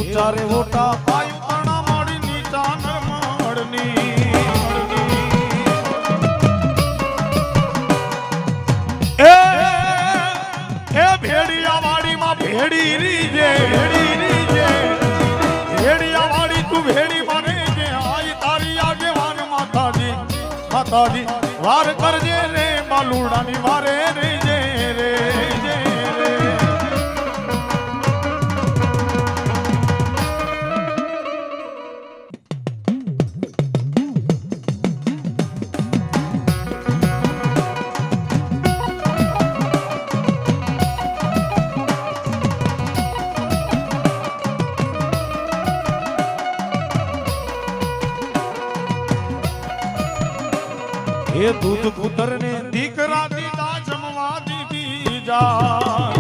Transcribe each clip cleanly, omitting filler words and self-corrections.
ઊંચા રે ઓટા પાયું તણા માડી નીચા નરમાડની એ ભેડિયા વાડીમાં ભેડી રીજે ભેડિયા વાડી તું ભેડી બને કે આઈ તારી આગેવાન માતાજી વાર કરજે રે બાલુડાની વારે રેજે રે એ દૂધ પુત્ર ને દીકરા દીધા જમવા દીધી જા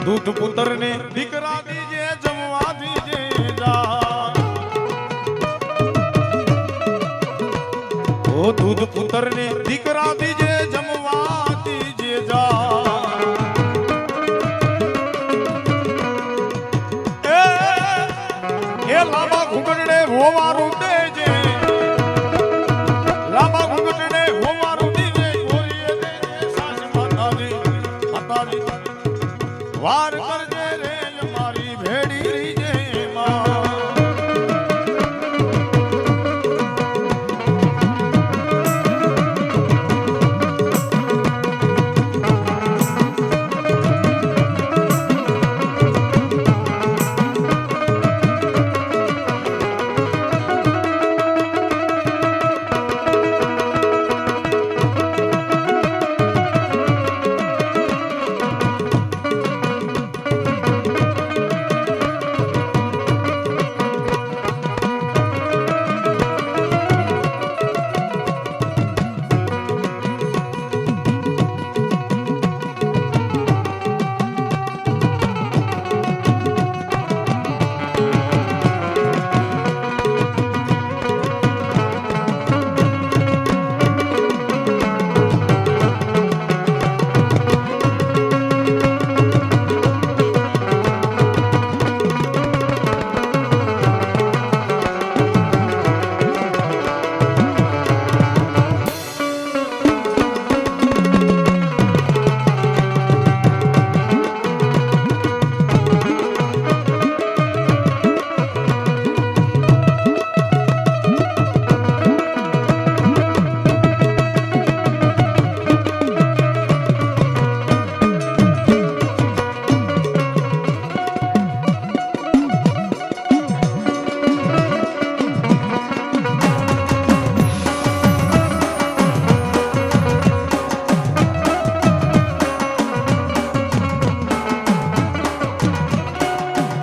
દૂધ પુત્ર ને દીકરા દીજે જમવા દીજે જા ઓ દૂધ પુત્ર ને દીકરા દીજે જમવા દીજે જા એ લાંબા ઘૂંટડે હોવારું દેજે લાંબા ઘૂંટડે હોવારું દીજે ઓરીએ દેજે સાસ માતાજી વાર કરજે રે મારી ભેડી રીજે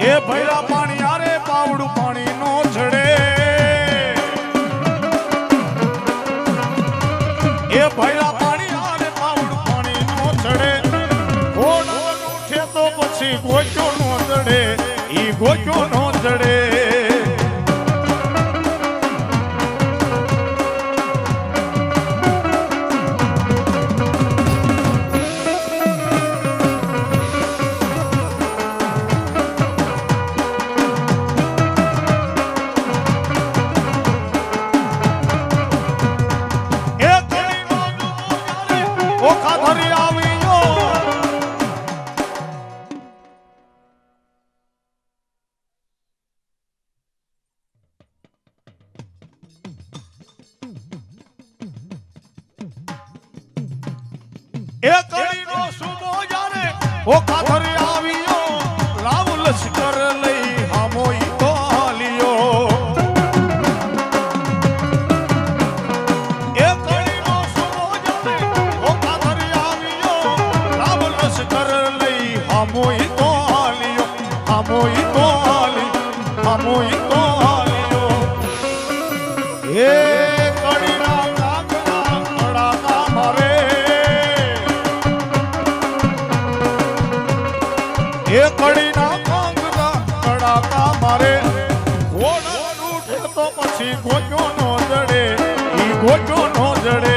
એ ભૈરા પાણી આરે પાવડું પાણી નો છડે એ ભૈરા પાણી આરે પાવડું પાણી નો છડે ઓડ ઉઠે તો ગોચો નો જડે ઈ ગોચો નો જડે કડીના કાંગરા કડાકા મારે ઘોડા રૂઠે તો પછી ગોચો નો જડે ઈ ગોચો નો જડે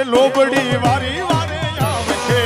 લોબડી વારી વારે આવશે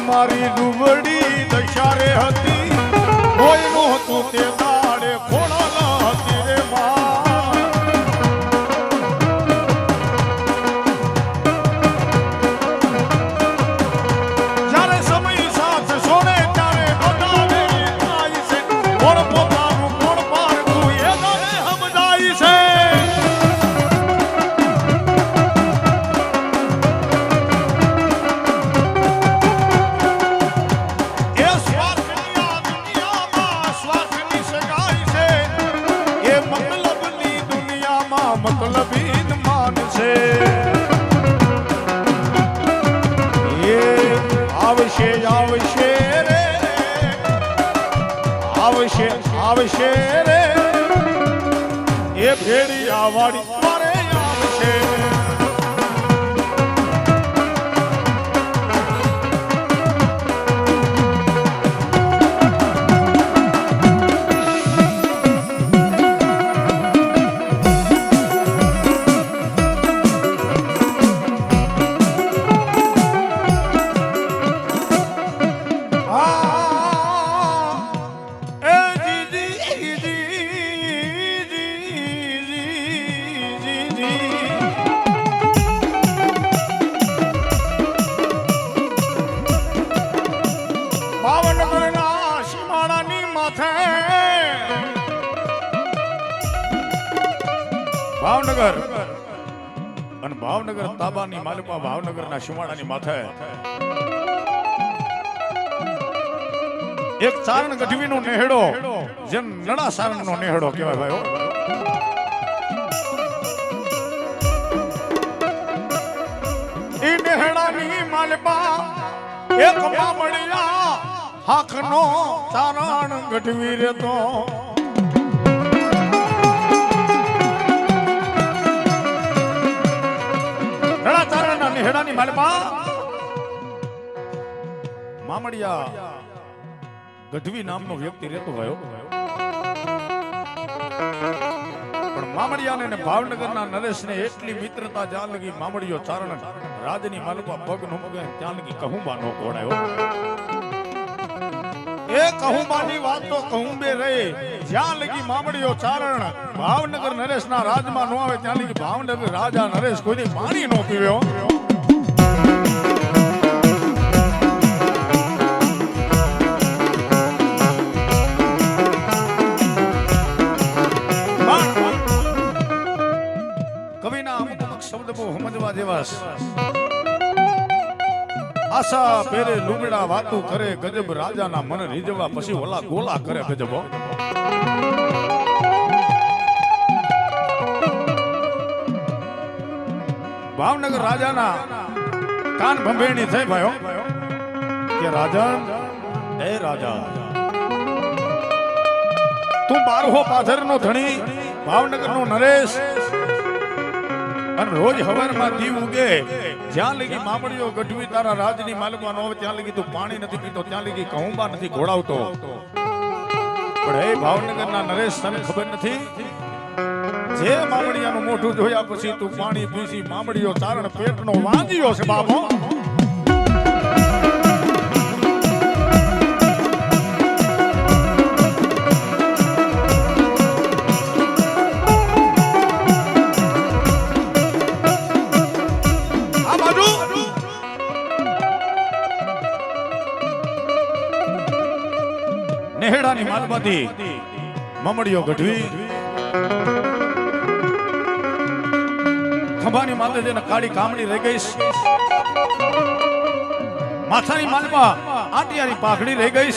મારી ડુબડી દશારે હતી કોઈ નહોતું તે દાડે ખોળાલા હતી રે માં જ્યારે સમય સાથ સોને ત્યારે બતાવે આઈ છે કોણ પોતાનું કોણ પારખું એ દાડે સમજાય છે મતલબીન માન છે એ આવશે આવશે રે આવશે આવશે રે એ ભેડિયા વાળી મારે આવશે માથે ભાવનગર અને ભાવનગર તાબાની માલિકા ભાવનગરના શિવાળાની માથે એક ચારણ ગઢવીનો નેહડો જેમ નડા સારણનો નેહડો કહેવાય ભાઈઓ. ઈ નેહડાની માલિકા એક મામડિયા હાકનો ચારણ ગઢવી રેતો. નડા ચારણના નેહડાની માલિકા મામડિયા ગઢવી નામનો વ્યક્તિ રહેતો હોય. પણ મામડિયાને ને ભાવનગરના નરેશને એટલી મિત્રતા જ્યાં લગી મામડિયો ચારણ રાજની માલુકા પગ નો પગે ત્યાં લગી કહુંબા નો ઘોડાયો. એ કહુંબાની વાત તો કહુંબે રહે, જ્યાં લગી મામડિયો ચારણ ભાવનગર નરેશના રાજમાં નો આવે ત્યાં લગી ભાવનગર રાજા નરેશ કોઈ પાણી નો પીવ્યો. આશા પેરે લુગડા વાતું કરે ગજબ રાજાના મન રીઝવા પછી ઓલા ગોલા કરે ગજબો. ભાવનગર રાજાના કાન ભંભેણી થઈ ભાઈઓ કે રાજન એ રાજા તું બારહો પાથરનો ધણી ભાવનગરનો નરેશ અને રોજ હવારમાં દીવ ઉગે જ્યાં લગી મામડીઓ ગઢવી તારા રાજની માલિકમાં હોય ત્યાં લગી તું પાણી નથી પીતો ત્યાં લગી કહુંબા નથી ઘોડાવતો. પણ એ ભાવનગરના નરેશ તને ખબર નથી જે મામડિયાનું મોઢું જોયા પછી તું પાણી પીસી મામડીઓ ચારણ પેટનો વાંજ્યો છે બાબો. નેહડાની માલમાંથી મમડીઓ ગઢવી ખંભાની માથે જેને કાળી કામણી રહી ગઈ, માથાની માલમાં આંટિયાની પાઘડી રહી ગઈ,